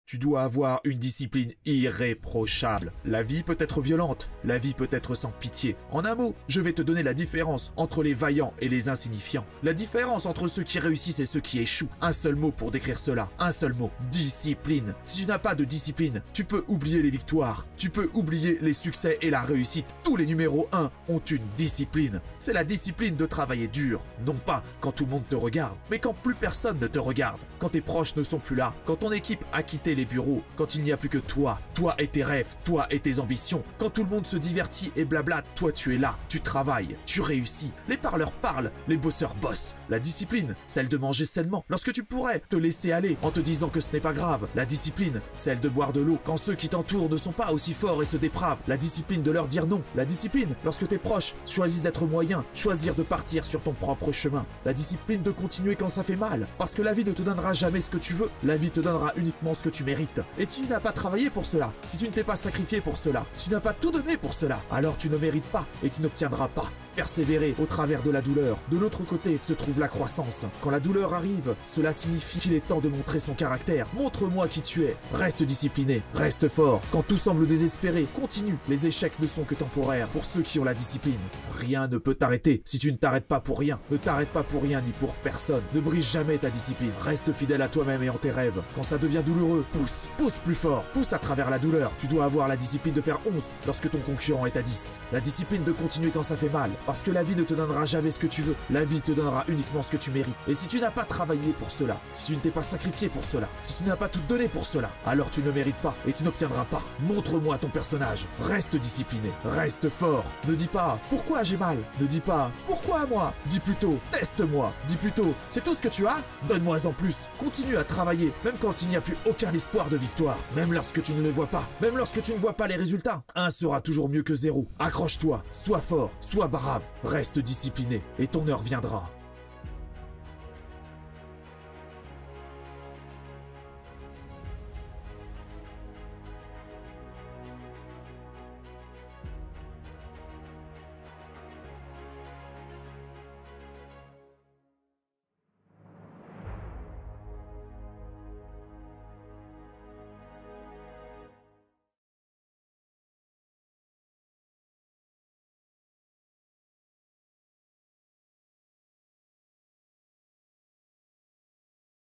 Tu dois avoir une discipline irréprochable. La vie peut être violente, la vie peut être sans pitié. En un mot, je vais te donner la différence entre les vaillants et les insignifiants. La différence entre ceux qui réussissent et ceux qui échouent. Un seul mot pour décrire cela, un seul mot, discipline. Si tu n'as pas de discipline, tu peux oublier les victoires, tu peux oublier les succès et la réussite. Tous les numéros 1 ont une discipline. C'est la discipline de travailler dur. Non pas quand tout le monde te regarde, mais quand plus personne ne te regarde. Quand tes proches ne sont plus là, quand ton équipe a quitté les bureaux, quand il n'y a plus que toi et tes rêves, toi et tes ambitions, quand tout le monde se divertit et blabla, toi tu es là, tu travailles, tu réussis, les parleurs parlent, les bosseurs bossent. La discipline, celle de manger sainement, lorsque tu pourrais te laisser aller en te disant que ce n'est pas grave. La discipline, celle de boire de l'eau quand ceux qui t'entourent ne sont pas aussi forts et se dépravent. La discipline de leur dire non. La discipline, lorsque tes proches choisissent d'être moyens, choisir de partir sur ton propre chemin. La discipline de continuer quand ça fait mal, parce que la vie ne te donnera jamais ce que tu veux, la vie te donnera uniquement ce que tu mérites. Et si tu n'as pas travaillé pour cela, si tu ne t'es pas sacrifié pour cela, si tu n'as pas tout donné pour cela, alors tu ne mérites pas et tu n'obtiendras pas. Persévérer au travers de la douleur. De l'autre côté se trouve la croissance. Quand la douleur arrive, cela signifie qu'il est temps de montrer son caractère. Montre-moi qui tu es. Reste discipliné, reste fort. Quand tout semble désespéré, continue. Les échecs ne sont que temporaires pour ceux qui ont la discipline. Rien ne peut t'arrêter si tu ne t'arrêtes pas pour rien. Ne t'arrête pas pour rien ni pour personne. Ne brise jamais ta discipline. Reste fidèle à toi-même et en tes rêves. Quand ça devient douloureux, pousse. Pousse plus fort. Pousse à travers la douleur. Tu dois avoir la discipline de faire 11 lorsque ton concurrent est à 10. La discipline de continuer quand ça fait mal. Parce que la vie ne te donnera jamais ce que tu veux. La vie te donnera uniquement ce que tu mérites. Et si tu n'as pas travaillé pour cela, si tu ne t'es pas sacrifié pour cela, si tu n'as pas tout donné pour cela, alors tu ne mérites pas et tu n'obtiendras pas. Montre-moi ton personnage. Reste discipliné. Reste fort. Ne dis pas « Pourquoi j'ai mal ?» Ne dis pas « Pourquoi moi ?» Dis plutôt « Teste-moi ». Dis plutôt « C'est tout ce que tu as ? Donne-moi en plus. » Continue à travailler, même quand il n'y a plus aucun espoir de victoire. Même lorsque tu ne le vois pas. Même lorsque tu ne vois pas les résultats. 1 sera toujours mieux que 0. Accroche-toi. Sois fort. Sois brave. Reste discipliné et ton heure viendra.